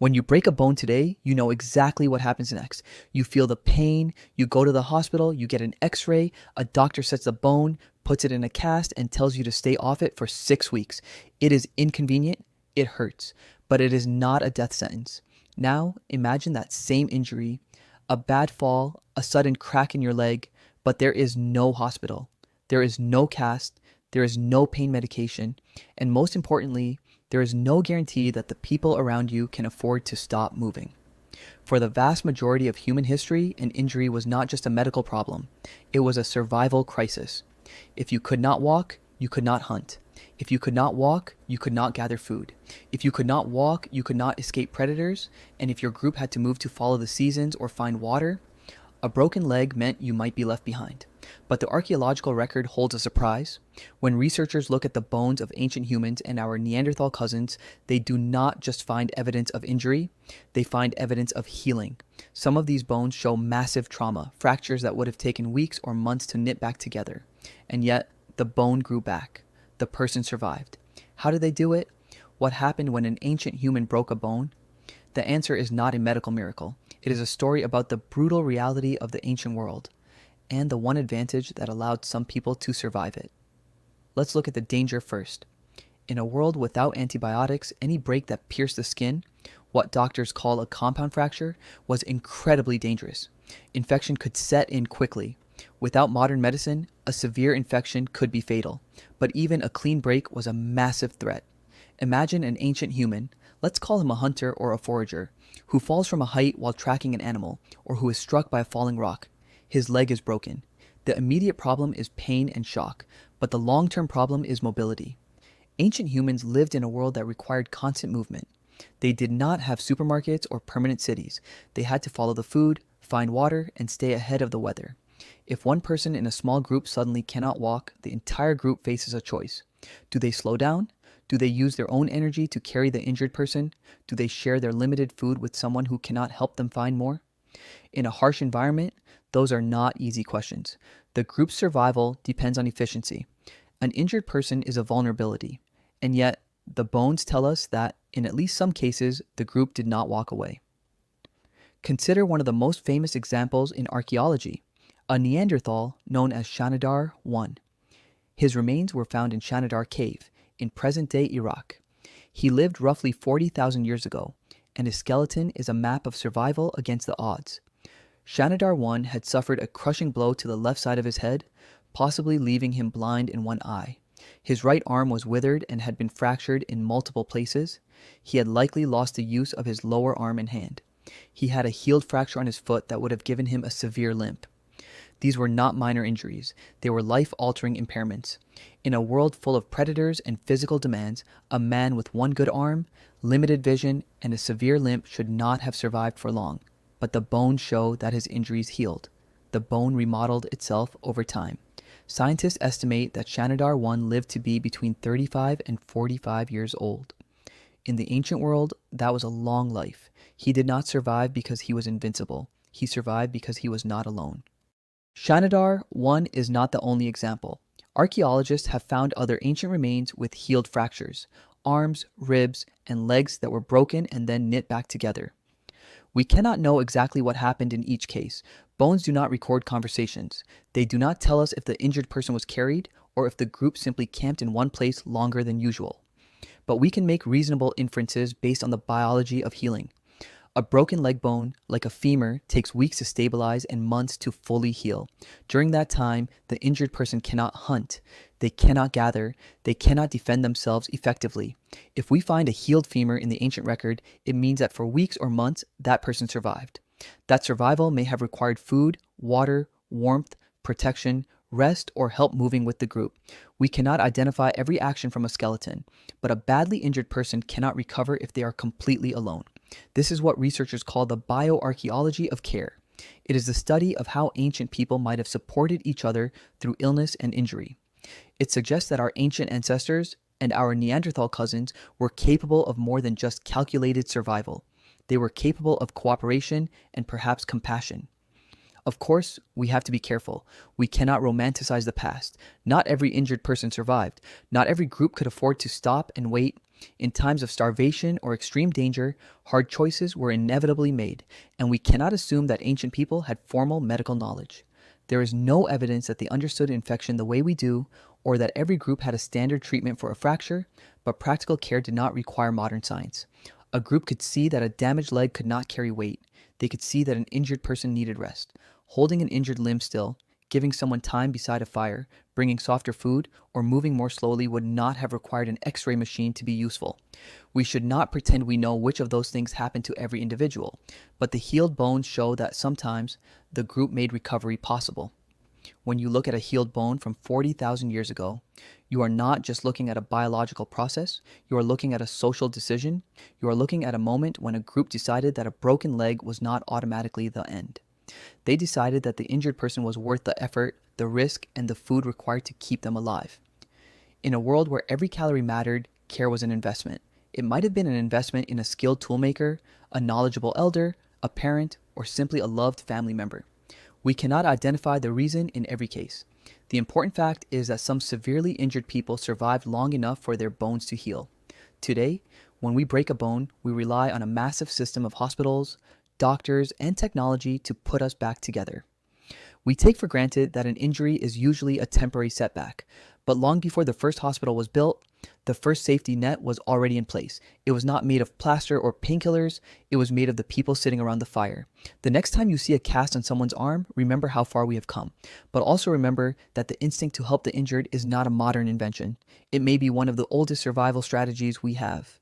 When you break a bone today, you know exactly what happens next. You feel the pain, you go to the hospital, you get an x-ray, a doctor sets the bone, puts it in a cast, and tells you to stay off it for 6 weeks. It is inconvenient, it hurts, but it is not a death sentence. Now, imagine that same injury, a bad fall, a sudden crack in your leg, but there is no hospital. There is no cast, there is no pain medication, and most importantly, there is no guarantee that the people around you can afford to stop moving. For the vast majority of human history, an injury was not just a medical problem, it was a survival crisis. If you could not walk, you could not hunt. If you could not walk, you could not gather food. If you could not walk, you could not escape predators, and if your group had to move to follow the seasons or find water, a broken leg meant you might be left behind. But the archaeological record holds a surprise. When researchers look at the bones of ancient humans and our Neanderthal cousins, they do not just find evidence of injury, they find evidence of healing. Some of these bones show massive trauma, fractures that would have taken weeks or months to knit back together. And yet, the bone grew back. The person survived. How did they do it? What happened when an ancient human broke a bone? The answer is not a medical miracle. It is a story about the brutal reality of the ancient world, and the one advantage that allowed some people to survive it. Let's look at the danger first. In a world without antibiotics, any break that pierced the skin, what doctors call a compound fracture, was incredibly dangerous. Infection could set in quickly. Without modern medicine, a severe infection could be fatal, but even a clean break was a massive threat. Imagine an ancient human, let's call him a hunter or a forager, who falls from a height while tracking an animal, or who is struck by a falling rock. His leg is broken. The immediate problem is pain and shock, but the long-term problem is mobility. Ancient humans lived in a world that required constant movement. They did not have supermarkets or permanent cities. They had to follow the food, find water, and stay ahead of the weather. If one person in a small group suddenly cannot walk, the entire group faces a choice. Do they slow down? Do they use their own energy to carry the injured person? Do they share their limited food with someone who cannot help them find more? In a harsh environment, those are not easy questions. The group's survival depends on efficiency. An injured person is a vulnerability, and yet the bones tell us that, in at least some cases, the group did not walk away. Consider one of the most famous examples in archaeology, a Neanderthal known as Shanidar I. His remains were found in Shanidar Cave in present-day Iraq. He lived roughly 40,000 years ago, and his skeleton is a map of survival against the odds. Shanidar I had suffered a crushing blow to the left side of his head, possibly leaving him blind in one eye. His right arm was withered and had been fractured in multiple places. He had likely lost the use of his lower arm and hand. He had a healed fracture on his foot that would have given him a severe limp. These were not minor injuries. They were life-altering impairments. In a world full of predators and physical demands, a man with one good arm, limited vision, and a severe limp should not have survived for long. But the bones show that his injuries healed. The bone remodeled itself over time. Scientists estimate that Shanidar I lived to be between 35 and 45 years old. In the ancient world, that was a long life. He did not survive because he was invincible. He survived because he was not alone. Shanidar I is not the only example. Archaeologists have found other ancient remains with healed fractures, arms, ribs, and legs that were broken and then knit back together. We cannot know exactly what happened in each case. Bones do not record conversations. They do not tell us if the injured person was carried or if the group simply camped in one place longer than usual. But we can make reasonable inferences based on the biology of healing. A broken leg bone, like a femur, takes weeks to stabilize and months to fully heal. During that time, the injured person cannot hunt. They cannot gather. They cannot defend themselves effectively. If we find a healed femur in the ancient record, it means that for weeks or months, that person survived. That survival may have required food, water, warmth, protection, rest, or help moving with the group. We cannot identify every action from a skeleton, but a badly injured person cannot recover if they are completely alone. This is what researchers call the bioarchaeology of care. It is the study of how ancient people might have supported each other through illness and injury. It suggests that our ancient ancestors and our Neanderthal cousins were capable of more than just calculated survival. They were capable of cooperation and perhaps compassion. Of course, we have to be careful. We cannot romanticize the past. Not every injured person survived. Not every group could afford to stop and wait. In times of starvation or extreme danger, hard choices were inevitably made, and we cannot assume that ancient people had formal medical knowledge. There is no evidence that they understood infection the way we do, or that every group had a standard treatment for a fracture, but practical care did not require modern science. A group could see that a damaged leg could not carry weight. They could see that an injured person needed rest. Holding an injured limb still, giving someone time beside a fire, bringing softer food, or moving more slowly would not have required an x-ray machine to be useful. We should not pretend we know which of those things happened to every individual, but the healed bones show that sometimes the group made recovery possible. When you look at a healed bone from 40,000 years ago, you are not just looking at a biological process, you are looking at a social decision, you are looking at a moment when a group decided that a broken leg was not automatically the end. They decided that the injured person was worth the effort, the risk, and the food required to keep them alive. In a world where every calorie mattered, care was an investment. It might have been an investment in a skilled toolmaker, a knowledgeable elder, a parent, or simply a loved family member. We cannot identify the reason in every case. The important fact is that some severely injured people survived long enough for their bones to heal. Today, when we break a bone, we rely on a massive system of hospitals, doctors, and technology to put us back together. We take for granted that an injury is usually a temporary setback, but long before the first hospital was built, the first safety net was already in place. It was not made of plaster or painkillers, it was made of the people sitting around the fire. The next time you see a cast on someone's arm, remember how far we have come, but also remember that the instinct to help the injured is not a modern invention. It may be one of the oldest survival strategies we have.